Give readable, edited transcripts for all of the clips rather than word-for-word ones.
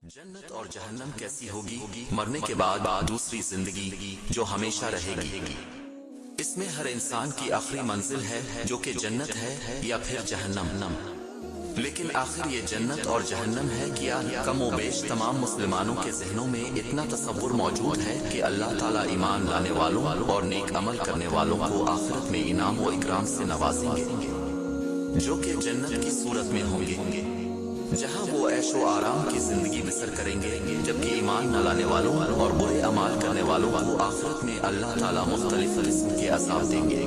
जन्नत और जहन्नम कैसी होगी? मरने के बाद दूसरी जिंदगी जो हमेशा रहेगी। इसमें हर इंसान की आखिरी मंजिल है जो कि जन्नत है या फिर जहन्नम। लेकिन आखिर ये जन्नत और जहन्नम है क्या? कम व बेश तमाम मुसलमानों के जहनों में इतना तसव्वुर मौजूद है कि अल्लाह ताला ईमान लाने वालों और नेक अमल करने वालों को आखिरत में इनाम व इकराम से नवाजेंगे जो कि जन्नत की सूरत में होंगे, जहां वो ऐशो आराम की जिंदगी बसर करेंगे, जबकि ईमान न लाने वालों और बुरे अमाल करने वालों को आखिरत में अल्लाह ताला मुख्तलिफ किस्म के अज़ाब देंगे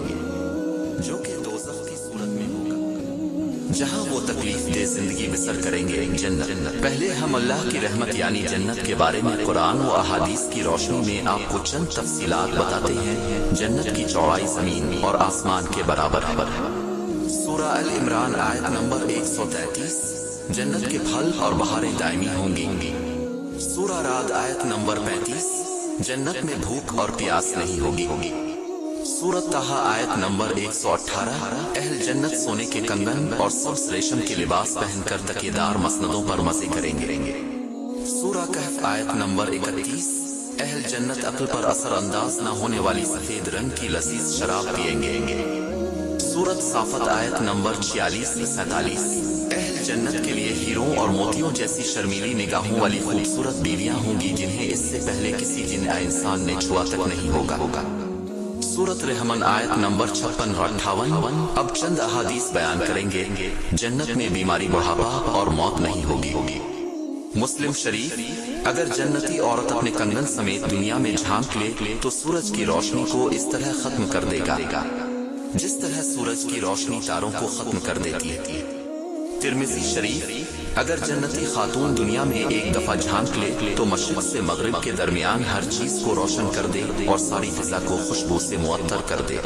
जो कि दोज़ख की सूरत में होगा, जहां वो तकलीफ दे जिंदगी बसर करेंगे। जन्नत। पहले हम अल्लाह की रहमत यानी जन्नत के बारे में कुरान व अहादीस की रोशनी में आपको चंद तफसीलात बताते हैं। जन्नत की चौड़ाई जमीन और आसमान के बराबर है। सूरा अल इमरान आयत नंबर 133। जन्नत के फल और बहारें दायमी होंगी। सूरा राद आयत नंबर 35। जन्नत में भूख और प्यास नहीं होगी। सूरत ताहा आयत नंबर 118। अहल जन्नत सोने के कंगन और सब्ज़ रेशम के लिबास पहनकर तकिएदार मसनदों पर मज़े करेंगे। सूरा कहफ आयत नंबर 31। अहल जन्नत अक्ल पर असर अंदाज न होने वाली सफेद रंग की लजीज शराब पिएंगे। सूरत साफत आयत नंबर 46-47। अहल जन्नत के लिए हीरों और मोतियों जैसी शर्मीली निगाहों वाली खूबसूरत बीवियां होंगी जिन्हें इससे पहले किसी जिन या इंसान ने छुआ तक नहीं होगा। सूरत रहमान आयत नंबर 56-58। अब चंद अहादीस बयान करेंगे। जन्नत में बीमारी, बुढ़ापा और मौत नहीं होगी। मुस्लिम शरीफ। अगर जन्नती औरत अपने कंगन समेत दुनिया में झांक ले तो सूरज की रोशनी को इस तरह खत्म कर देगा जिस तरह सूरज की रोशनी तारों को खत्म कर देती है। तिर्मिज़ी शरीफ। अगर जन्नती खातून दुनिया में एक दफा झांक ले तो मशरिक़ से मगरिब के दरमियान हर चीज को रोशन कर दे और सारी फिजा को खुशबू से मुअत्तर कर दे।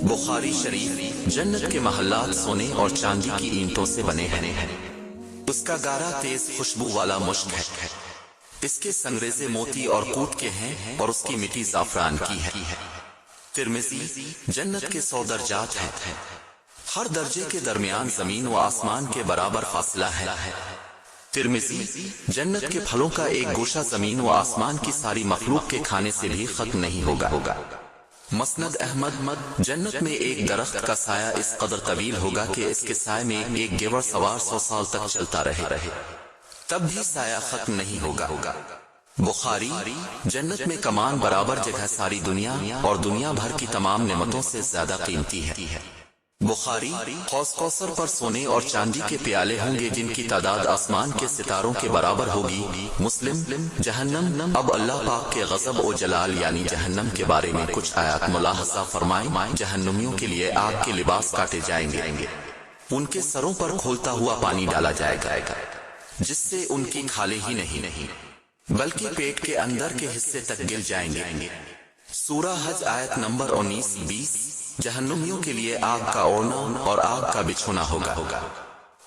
बुखारी शरीफ। जन्नत के महल्लात सोने और चांदी की ईंटों से बने हैं। उसका गारा तेज खुशबू वाला मुश्क है। इसके संगरेजे मोती और कूट के हैं और उसकी मिट्टी ज़ाफ़रान की है। तिर्मिज़ी। जन्नत के 100 दर्जात हैं। हर दर्जे के दरमियान जमीन व आसमान के बराबर फासला है। तिर्मिज़ी। जन्नत के फलों का एक गोशा जमीन व आसमान की सारी मखलूक के खाने से भी खत्म नहीं होगा। मसनद अहमद। जन्नत में एक दरख्त का साया इस कदर तवील होगा कि इसके साए में एक गेवर सवार 100 साल तक चलता रहे तब भी साया खत्म नहीं होगा। बुखारी। जन्नत में कमान बराबर जगह सारी दुनिया और दुनिया भर की तमाम नेमतों से ज्यादा कीमती है। बुखारी। हौज़ कौसर पर सोने और चांदी के प्याले होंगे जिनकी तादाद आसमान के सितारों के बराबर होगी। मुस्लिम। जहन्नम। अब अल्लाह पाक के गज़ब और जलाल यानी जहन्नम के बारे में कुछ आयत मुलाहज़ा फरमाएं। जहन्नमियों के लिए आग के लिबास काटे जाएंगे, उनके सरों पर खोलता हुआ पानी डाला जाएगा जिससे उनकी खाले ही नहीं बल्कि पेट के अंदर के हिस्से तक गिर जाएंगे। सूरा हज आयत नंबर 19-20। जहन्नुमियों के लिए आग का ओढ़ना और आग का बिछोना होगा।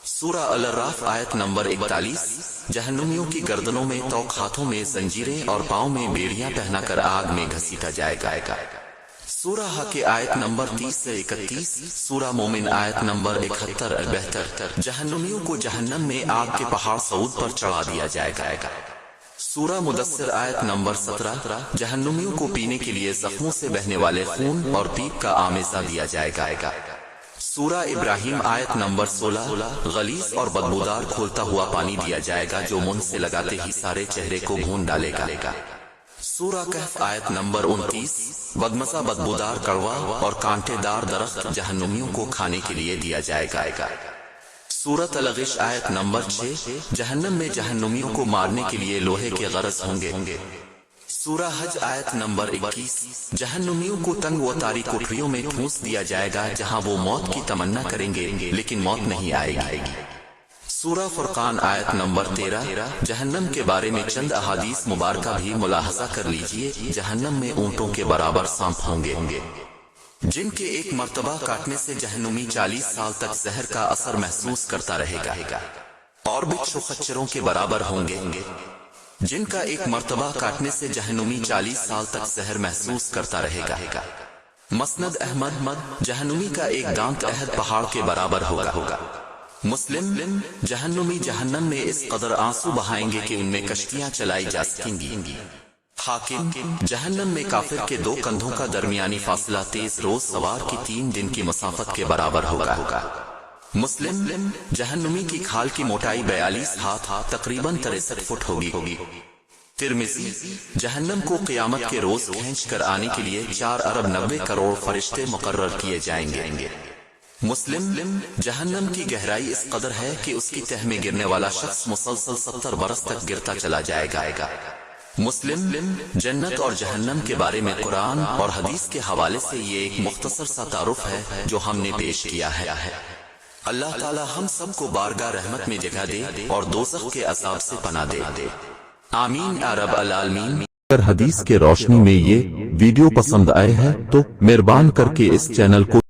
सूरा अल-राफ आयत नंबर 41। जहन्नुमियों की गर्दनों में तोक, हाथों में जंजीरें और पाँव में बेड़ियां पहनाकर आग में घसीटा जाएगा। सूरा हक आयत नंबर 30 से 31। सूरा मोमिन आयत नंबर 71-72। जहन्नुमियों को जहन्नम में आग के पहाड़ सऊद पर चढ़ा दिया जाएगा। सूरा मुदस्सिर आयत नंबर 17। जहन्नुमियों को पीने के लिए जख्मों से बहने वाले खून और पीप का आमेज़ा दिया जाएगा। सूरा इब्राहिम आयत नंबर 16। गलीज़ और बदबूदार खोलता हुआ पानी दिया जाएगा जो मुंह से लगाते ही सारे चेहरे को भून डालेगा। सूरा कहफ आयत नंबर 29। बदमज़ा, बदबूदार, कड़वा और कांटेदार दरख्त जहन्नुमियों को खाने के लिए दिया जाएगा। सूरत अल-गिश आयत नंबर 6। जहन्नम में जहन्नुमियों को मारने के लिए लोहे के गरज होंगे। सूरा हज आयत नंबर 21। जहन्नुमियों को तंग व तारी कोठरियों में ठूंस दिया जाएगा जहां वो मौत की तमन्ना करेंगे लेकिन मौत नहीं आएगी। सूरा फुरकान आयत नंबर 13। जहन्नम के बारे में चंद अहादीस मुबारका भी मुलाहजा कर लीजिए। जहन्नम में ऊंटों के बराबर सांप होंगे जिनके एक मर्तबा काटने से जहन्नुमी 40 साल तक जहर का असर महसूस करता रहेगा। और बिच्छू खच्चरों के बराबर होंगे जिनका एक मर्तबा काटने से जहन्नुमी 40 साल तक जहर महसूस करता रहेगा। मसनद अहमद। जहन्नुमी का एक दांत अहद पहाड़ के बराबर होगा। मुस्लिम जहन्नुमी जहन्नम में इस कदर आंसू बहाएंगे कि उनमें कश्तियां चलाई जा सकेंगी। हाकिम जहन्नम में काफिर के दो कंधों का दरमियानी फासला तेज रोज सवार की 3 दिन की मसाफत के बराबर होगा। मुस्लिम जहन्नुमी की खाल की मोटाई 42 हाथ तकरीबन 63 फुट होगी। तिर्मिज़ी जहन्नम को क़यामत के रोज खींच कर आने के लिए 4 अरब 90 करोड़ फरिश्ते मुकर्रर किए जाएंगे। मुस्लिम जहन्नम की गहराई इस कदर है कि उसकी तह में गिरने वाला शख्स मुसलसल 70 बरस तक गिरता चला जाएगा। मुस्लिम जन्नत और जहन्नम के बारे में कुरान और हदीस के हवाले से ये एक मुख्तसर सा तारुफ है जो हमने पेश किया है। अल्लाह ताला हम सबको बारगाह रहमत में जगह दे और दोज़ख के अज़ाब से पनाह दे। आमीन या रब्बल आलमीन। अगर हदीस के रोशनी में ये वीडियो पसंद आए है तो मेहरबान करके इस चैनल को